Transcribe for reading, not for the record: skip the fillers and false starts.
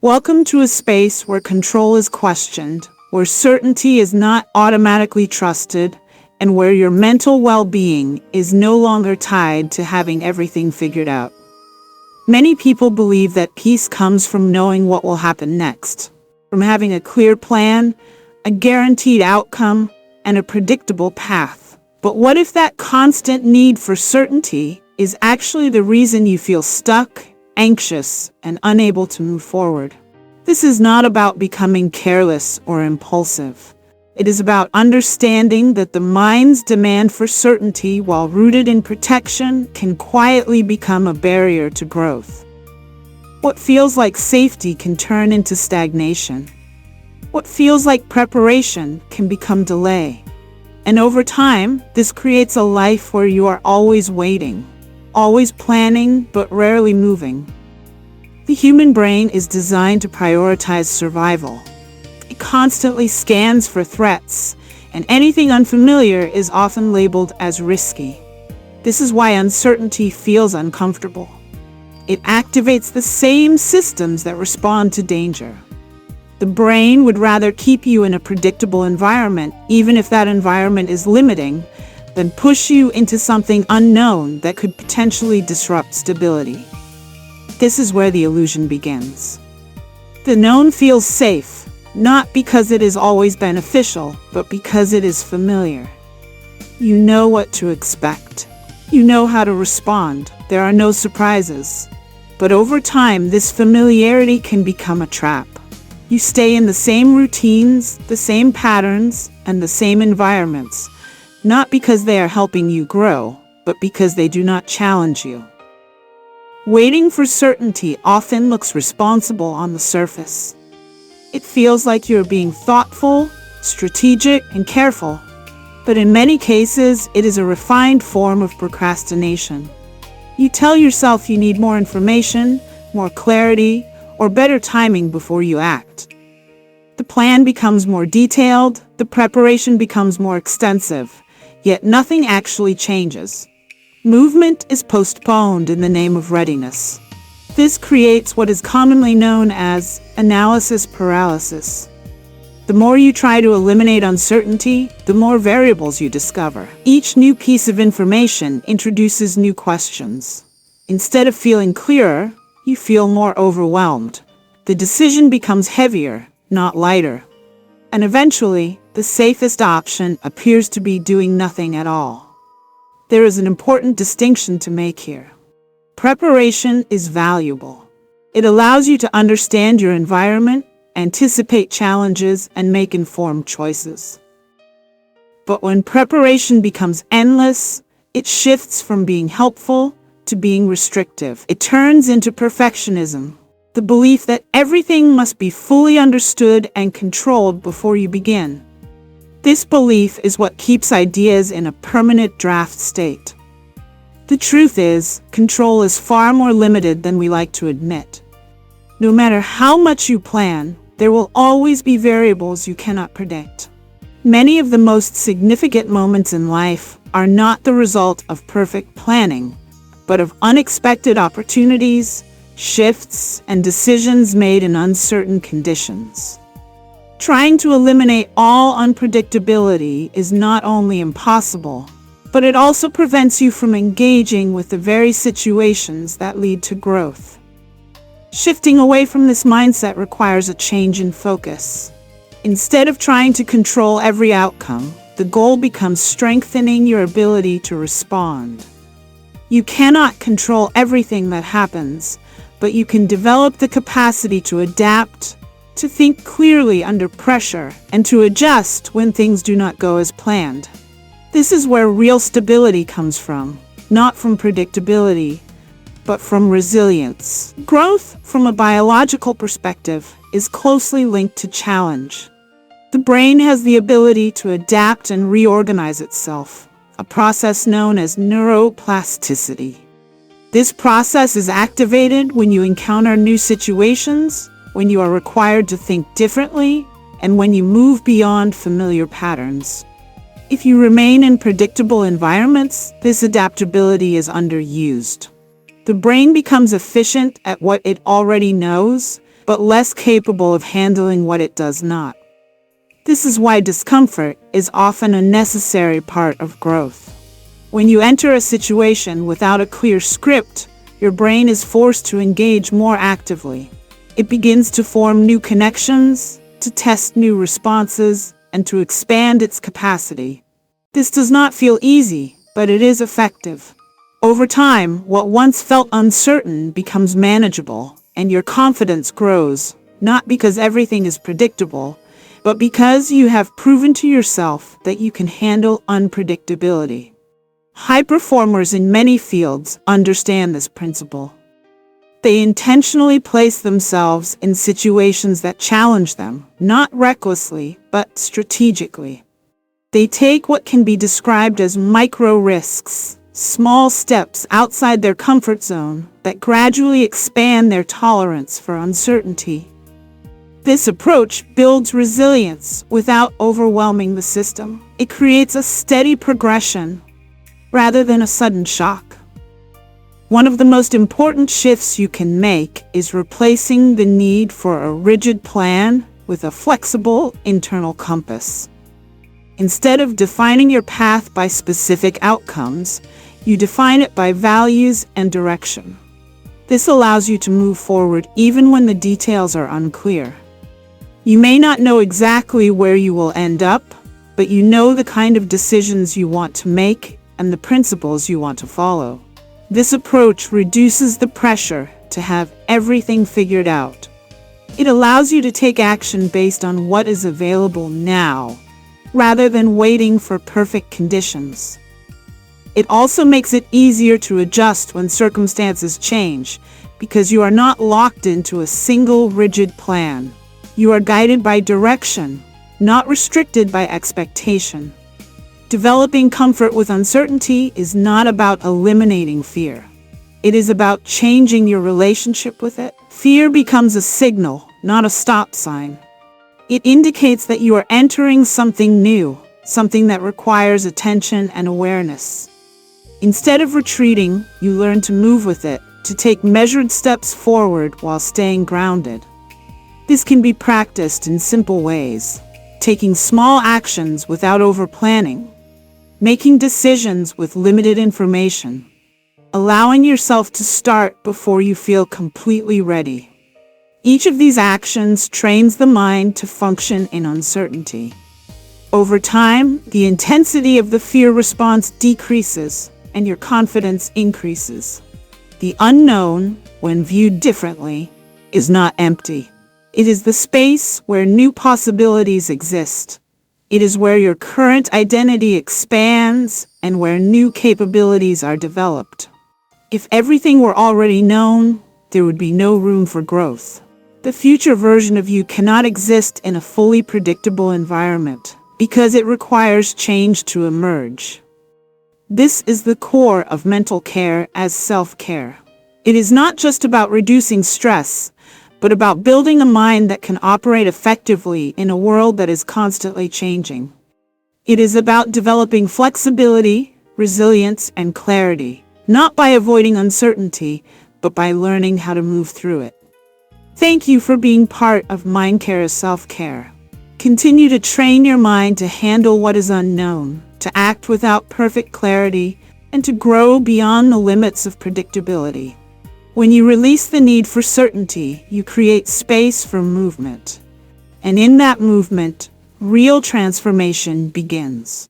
Welcome to a space where control is questioned, where certainty is not automatically trusted, and where your mental well-being is no longer tied to having everything figured out. Many people believe that peace comes from knowing what will happen next, from having a clear plan, a guaranteed outcome, and a predictable path. But what if that constant need for certainty is actually the reason you feel stuck, anxious, and unable to move forward? This is not about becoming careless or impulsive. It is about understanding that the mind's demand for certainty, while rooted in protection, can quietly become a barrier to growth. What feels like safety can turn into stagnation. What feels like preparation can become delay. And over time, this creates a life where you are always waiting, always planning, but rarely moving. The human brain is designed to prioritize survival. It constantly scans for threats, and anything unfamiliar is often labeled as risky. This is why uncertainty feels uncomfortable. It activates the same systems that respond to danger. The brain would rather keep you in a predictable environment, even if that environment is limiting, than push you into something unknown that could potentially disrupt stability. This is where the illusion begins. The known feels safe, not because it is always beneficial, but because it is familiar. You know what to expect. You know how to respond. There are no surprises. But over time, this familiarity can become a trap. You stay in the same routines, the same patterns, and the same environments, not because they are helping you grow, but because they do not challenge you. Waiting for certainty often looks responsible on the surface. It feels like you're being thoughtful, strategic, and careful. But in many cases, it is a refined form of procrastination. You tell yourself you need more information, more clarity, or better timing before you act. The plan becomes more detailed, the preparation becomes more extensive, yet nothing actually changes. Movement is postponed in the name of readiness. This creates what is commonly known as analysis paralysis. The more you try to eliminate uncertainty, the more variables you discover. Each new piece of information introduces new questions. Instead of feeling clearer, you feel more overwhelmed. The decision becomes heavier, not lighter. And eventually, the safest option appears to be doing nothing at all. There is an important distinction to make here. Preparation is valuable. It allows you to understand your environment, anticipate challenges, and make informed choices. But when preparation becomes endless, it shifts from being helpful to being restrictive. It turns into perfectionism, the belief that everything must be fully understood and controlled before you begin. This belief is what keeps ideas in a permanent draft state. The truth is, control is far more limited than we like to admit. No matter how much you plan, there will always be variables you cannot predict. Many of the most significant moments in life are not the result of perfect planning, but of unexpected opportunities, shifts, and decisions made in uncertain conditions. Trying to eliminate all unpredictability is not only impossible, but it also prevents you from engaging with the very situations that lead to growth. Shifting away from this mindset requires a change in focus. Instead of trying to control every outcome, the goal becomes strengthening your ability to respond. You cannot control everything that happens, but you can develop the capacity to adapt, to think clearly under pressure, and to adjust when things do not go as planned. This is where real stability comes from, not from predictability, but from resilience. Growth, from a biological perspective, is closely linked to challenge. The brain has the ability to adapt and reorganize itself, a process known as neuroplasticity. This process is activated when you encounter new situations, when you are required to think differently, and when you move beyond familiar patterns. If you remain in predictable environments, this adaptability is underused. The brain becomes efficient at what it already knows, but less capable of handling what it does not. This is why discomfort is often a necessary part of growth. When you enter a situation without a clear script, your brain is forced to engage more actively. It begins to form new connections, to test new responses, and to expand its capacity. This does not feel easy, but it is effective. Over time, what once felt uncertain becomes manageable, and your confidence grows, not because everything is predictable, but because you have proven to yourself that you can handle unpredictability. High performers in many fields understand this principle. They intentionally place themselves in situations that challenge them, not recklessly, but strategically. They take what can be described as micro risks, small steps outside their comfort zone that gradually expand their tolerance for uncertainty. This approach builds resilience without overwhelming the system. It creates a steady progression rather than a sudden shock. One of the most important shifts you can make is replacing the need for a rigid plan with a flexible internal compass. Instead of defining your path by specific outcomes, you define it by values and direction. This allows you to move forward even when the details are unclear. You may not know exactly where you will end up, but you know the kind of decisions you want to make and the principles you want to follow. This approach reduces the pressure to have everything figured out. It allows you to take action based on what is available now, rather than waiting for perfect conditions. It also makes it easier to adjust when circumstances change, because you are not locked into a single rigid plan. You are guided by direction, not restricted by expectation. Developing comfort with uncertainty is not about eliminating fear. It is about changing your relationship with it. Fear becomes a signal, not a stop sign. It indicates that you are entering something new, something that requires attention and awareness. Instead of retreating, you learn to move with it, to take measured steps forward while staying grounded. This can be practiced in simple ways, taking small actions without over-planning, making decisions with limited information, allowing yourself to start before you feel completely ready. Each of these actions trains the mind to function in uncertainty. Over time, the intensity of the fear response decreases and your confidence increases. The unknown, when viewed differently, is not empty. It is the space where new possibilities exist. It is where your current identity expands and where new capabilities are developed. If everything were already known, there would be no room for growth. The future version of you cannot exist in a fully predictable environment because it requires change to emerge. This is the core of mental care as self-care. It is not just about reducing stress, but about building a mind that can operate effectively in a world that is constantly changing. It is about developing flexibility, resilience, and clarity, not by avoiding uncertainty, but by learning how to move through it. Thank you for being part of MindCare as Self-Care. Continue to train your mind to handle what is unknown, to act without perfect clarity, and to grow beyond the limits of predictability. When you release the need for certainty, you create space for movement. And in that movement, real transformation begins.